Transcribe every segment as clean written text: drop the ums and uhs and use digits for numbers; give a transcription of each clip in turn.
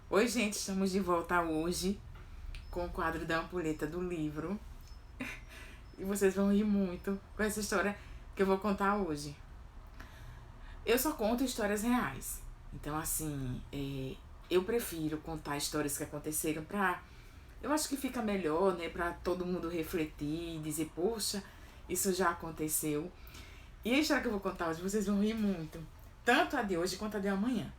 Oi, gente, estamos de volta hoje com o quadro da ampulheta do livro. E vocês vão rir muito com essa história que eu vou contar hoje. Eu só conto histórias reais. Então, assim, eu prefiro contar histórias que aconteceram pra. Eu acho que fica melhor, né? Pra todo mundo refletir e dizer, poxa, isso já aconteceu. E a história que eu vou contar hoje, vocês vão rir muito. Tanto a de hoje quanto a de amanhã.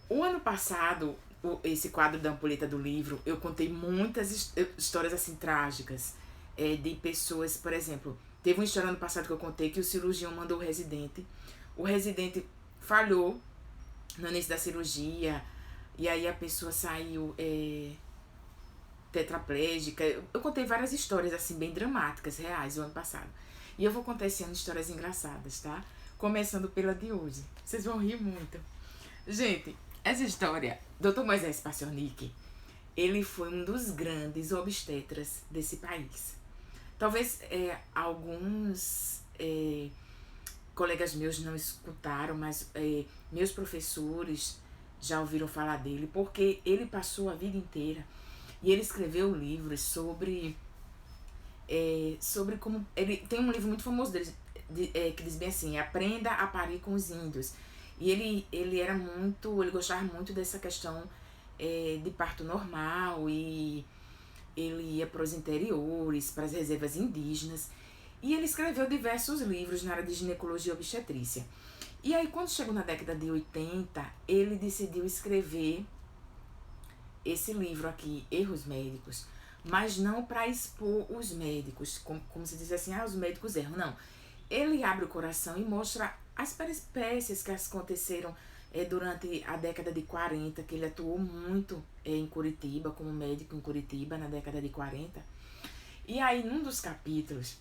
O ano passado, esse quadro da ampulheta do livro, eu contei muitas histórias assim trágicas. De pessoas, por exemplo, teve uma história ano passado que eu contei que o cirurgião mandou o residente. O residente falhou no início da cirurgia. E aí a pessoa saiu tetraplégica. Eu contei várias histórias assim bem dramáticas, reais, o ano passado. E eu vou contar esse ano histórias engraçadas, tá? Começando pela de hoje. Vocês vão rir muito. Gente, essa história, Dr. Moisés Passornik, ele foi um dos grandes obstetras desse país. Talvez alguns colegas meus não escutaram, mas meus professores já ouviram falar dele, porque ele passou a vida inteira e ele escreveu livros sobre como. Ele tem um livro muito famoso dele, que diz bem assim: Aprenda a parir com os índios. E ele era muito. Ele gostava muito dessa questão de parto normal, e ele ia para os interiores, para as reservas indígenas. E ele escreveu diversos livros na área de ginecologia e obstetrícia. E aí, quando chegou na década de 80, ele decidiu escrever esse livro aqui, Erros Médicos, mas não para expor os médicos, como se diz assim, os médicos erram, não. Ele abre o coração e mostra as peripécias que aconteceram durante a década de 40, que ele atuou muito em Curitiba, como médico em Curitiba, na década de 40. E aí, num dos capítulos,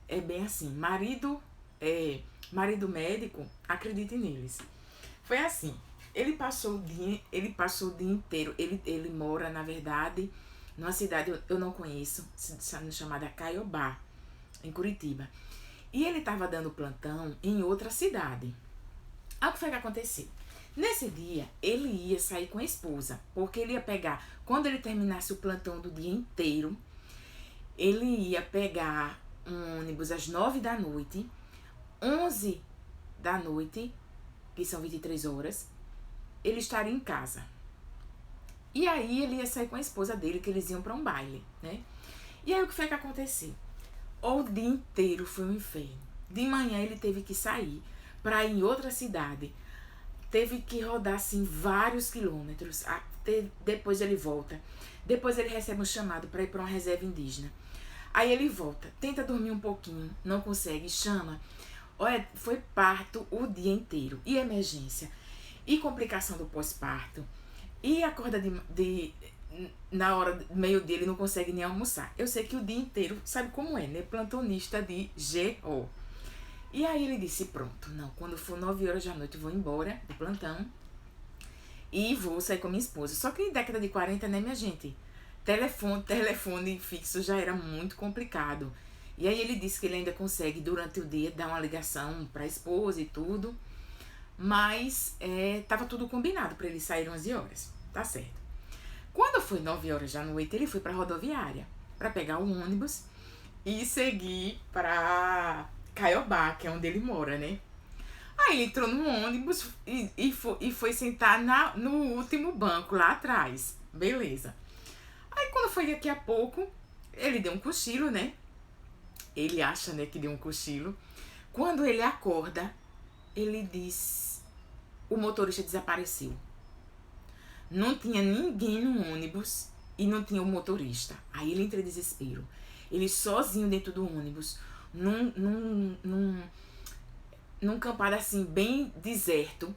é bem assim, marido médico, acredite neles. Foi assim, ele passou o dia inteiro, ele mora, na verdade, numa cidade eu não conheço, chamada Caiobá, em Curitiba. E ele estava dando plantão em outra cidade. Aí o que foi que aconteceu? Nesse dia, ele ia sair com a esposa, porque ele ia pegar, quando ele terminasse o plantão do dia inteiro, ele ia pegar um ônibus às 9 da noite, 11 da noite, que são 23 horas, ele estaria em casa. E aí ele ia sair com a esposa dele, que eles iam para um baile, né? E aí o que foi que aconteceu? O dia inteiro foi um inferno. De manhã ele teve que sair para ir em outra cidade. Teve que rodar assim vários quilômetros. Depois ele volta. Depois ele recebe um chamado para ir para uma reserva indígena. Aí ele volta, tenta dormir um pouquinho, não consegue, chama. Olha, foi parto o dia inteiro. E emergência. E complicação do pós-parto. E acorda na hora do meio-dia ele não consegue nem almoçar. Eu sei que o dia inteiro, sabe como é, né? Plantonista de GO. E aí ele disse, pronto, não, quando for 9 horas da noite eu vou embora do plantão e vou sair com minha esposa. Só que em década de 40, né, minha gente? Telefone fixo já era muito complicado. E aí ele disse que ele ainda consegue durante o dia dar uma ligação pra esposa e tudo. Mas tava tudo combinado para ele sair 11 horas. Tá certo. Quando foi 9 horas da noite, ele foi pra rodoviária para pegar o ônibus e seguir pra Caiobá, que é onde ele mora, né? Aí ele entrou no ônibus e foi sentar no último banco, lá atrás. Beleza. Aí quando foi daqui a pouco, ele deu um cochilo, né? Ele acha, né, que deu um cochilo. Quando ele acorda, ele diz: o motorista desapareceu. Não tinha ninguém no ônibus e não tinha o motorista. Aí ele entra em desespero. Ele sozinho dentro do ônibus, num campado assim, bem deserto,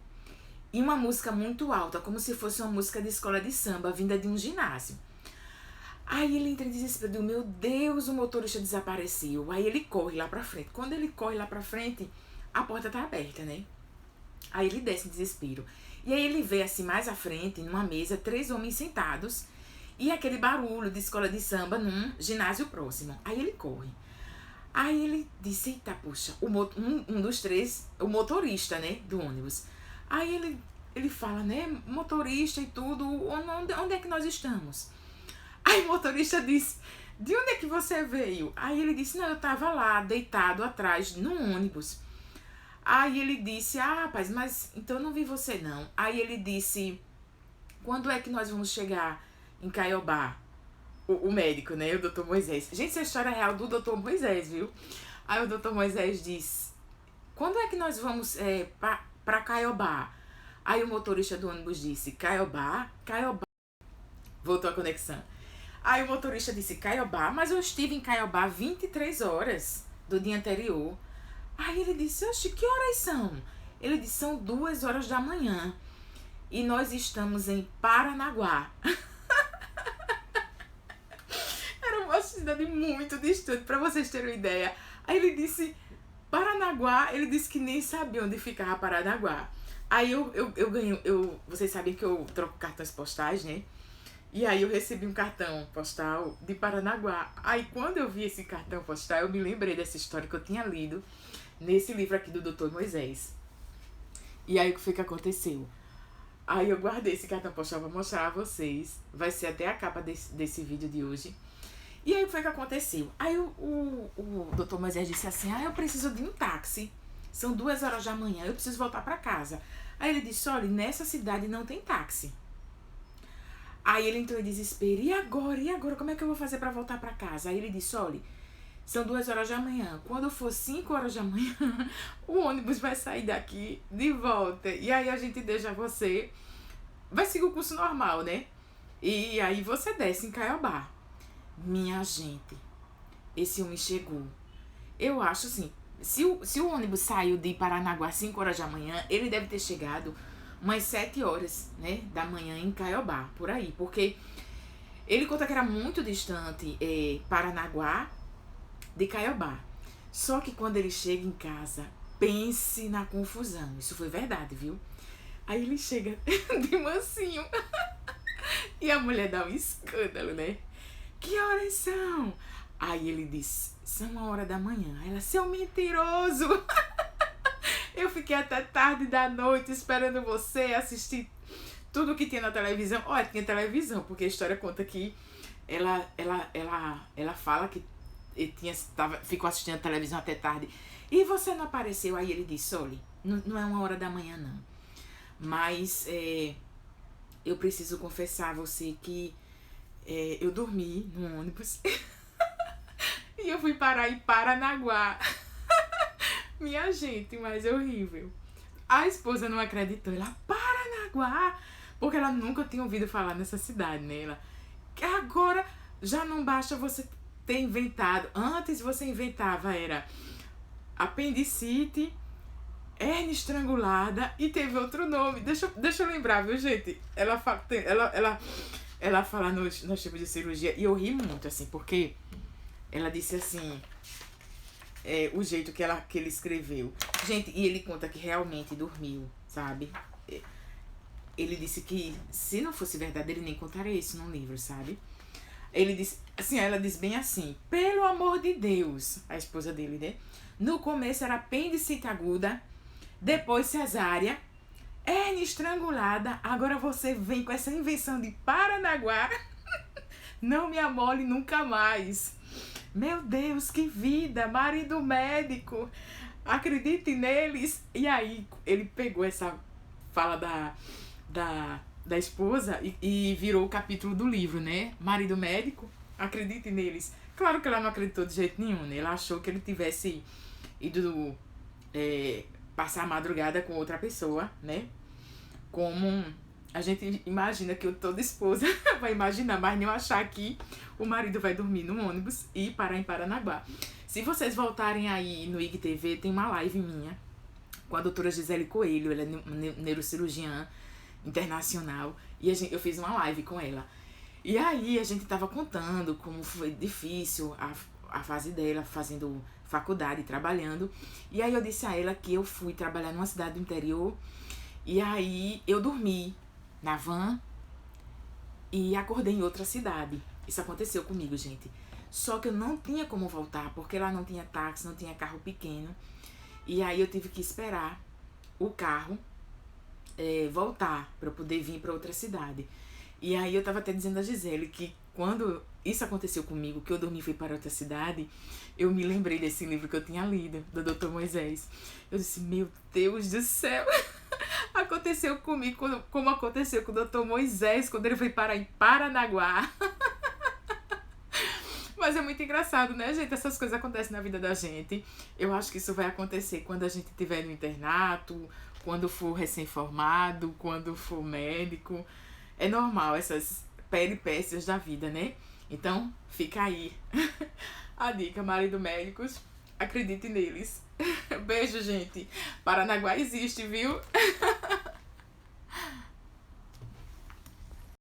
e uma música muito alta, como se fosse uma música de escola de samba, vinda de um ginásio. Aí ele entra em desespero, meu Deus, o motorista desapareceu. Aí ele corre lá pra frente. Quando ele corre lá pra frente, a porta tá aberta, né? Aí ele desce em desespero. E aí ele vê assim mais à frente, numa mesa, 3 homens sentados e aquele barulho de escola de samba num ginásio próximo. Aí ele corre. Aí ele disse, eita, puxa, um dos 3, o motorista, né, do ônibus. Aí ele ele fala, né, motorista e tudo, onde é que nós estamos? Aí o motorista disse, de onde é que você veio? Aí ele disse, não, eu tava lá, deitado atrás, no ônibus. Aí ele disse, rapaz, mas então eu não vi você não. Aí ele disse, quando é que nós vamos chegar em Caiobá? O médico, né, o doutor Moisés. Gente, essa história é real do doutor Moisés, viu? Aí o doutor Moisés disse, quando é que nós vamos pra Caiobá? Aí o motorista do ônibus disse, Caiobá? Caiobá. Voltou a conexão. Aí o motorista disse, Caiobá, mas eu estive em Caiobá 23 horas do dia anterior. Aí ele disse, oxe, que horas são? Ele disse, são 2 horas da manhã. E nós estamos em Paranaguá. Era uma cidade muito distante, pra vocês terem uma ideia. Aí ele disse, Paranaguá, ele disse que nem sabia onde ficava Paranaguá. Aí eu ganhei, vocês sabem que eu troco cartões postais, né? E aí eu recebi um cartão postal de Paranaguá. Aí quando eu vi esse cartão postal, eu me lembrei dessa história que eu tinha lido nesse livro aqui do Dr. Moisés. E aí o que foi que aconteceu? Aí eu guardei esse cartão postal pra mostrar a vocês. Vai ser até a capa desse vídeo de hoje. E aí o que foi que aconteceu? Aí o Dr. Moisés disse assim, eu preciso de um táxi. São 2 horas da manhã, eu preciso voltar pra casa. Aí ele disse, olha, nessa cidade não tem táxi. Aí ele entrou em desespero, e agora? E agora? Como é que eu vou fazer pra voltar pra casa? Aí ele disse, olha, são 2 horas da manhã. Quando for 5 horas da manhã, o ônibus vai sair daqui de volta. E aí a gente deixa você, vai seguir o curso normal, né? E aí você desce em Caiobá. Minha gente, esse homem chegou. Eu acho assim, se o ônibus saiu de Paranaguá 5 horas da manhã, ele deve ter chegado umas 7 horas, né, da manhã em Caiobá, por aí. Porque ele conta que era muito distante Paranaguá de Caiobá. Só que quando ele chega em casa, pense na confusão. Isso foi verdade, viu? Aí ele chega de mansinho. E a mulher dá um escândalo, né? Que horas são? Aí ele diz, são 1 hora da manhã. Ela, seu mentiroso! Eu fiquei até tarde da noite esperando você assistir tudo que tinha na televisão. Olha, tinha televisão, porque a história conta que ela fala que ficou assistindo a televisão até tarde. E você não apareceu? Aí ele disse, olha, não é 1 hora da manhã não. Mas eu preciso confessar a você que eu dormi no ônibus e eu fui parar em Paranaguá. Minha gente, mas é horrível. A esposa não acreditou. Ela, Paranaguá, porque ela nunca tinha ouvido falar nessa cidade, né? Ela, que agora já não basta você ter inventado. Antes você inventava, era apendicite, hernia estrangulada e teve outro nome. Deixa eu lembrar, viu, gente? Ela fala nos tipos de cirurgia e eu ri muito, assim, porque ela disse assim, o jeito que ele escreveu. Gente, e ele conta que realmente dormiu, sabe? Ele disse que se não fosse verdade, ele nem contaria isso num livro, sabe? Ele disse, assim, ela diz bem assim, pelo amor de Deus, a esposa dele, né? No começo era apendicite aguda, depois cesárea, hernia estrangulada, agora você vem com essa invenção de Paranaguá. Não me amole nunca mais. Meu Deus, que vida, marido médico, acredite neles. E aí ele pegou essa fala da esposa e virou o capítulo do livro, né? Marido médico, acredite neles. Claro que ela não acreditou de jeito nenhum, né? Ela achou que ele tivesse ido passar a madrugada com outra pessoa, né? Como a gente imagina que toda esposa vai imaginar, mas não achar que o marido vai dormir no ônibus e parar em Paranaguá. Se vocês voltarem aí no IGTV, tem uma live minha com a doutora Gisele Coelho, ela é neurocirurgiã internacional, e eu fiz uma live com ela. E aí a gente tava contando como foi difícil a fase dela, fazendo faculdade, trabalhando. E aí eu disse a ela que eu fui trabalhar numa cidade do interior, e aí eu dormi na van e acordei em outra cidade. Isso aconteceu comigo, gente. Só que eu não tinha como voltar, porque lá não tinha táxi, não tinha carro pequeno. E aí eu tive que esperar o carro voltar, para eu poder vir para outra cidade. E aí eu tava até dizendo a Gisele que quando isso aconteceu comigo, que eu dormi e fui para outra cidade, eu me lembrei desse livro que eu tinha lido, do Dr. Moisés. Eu disse, meu Deus do céu, aconteceu comigo como aconteceu com o Dr. Moisés quando ele foi parar em Paranaguá. Mas é muito engraçado, né, gente? Essas coisas acontecem na vida da gente. Eu acho que isso vai acontecer quando a gente estiver no internato, quando for recém-formado, quando for médico. É normal essas peripécias da vida, né? Então, fica aí a dica, marido médicos, acredite neles. Beijo, gente. Paranaguá existe, viu?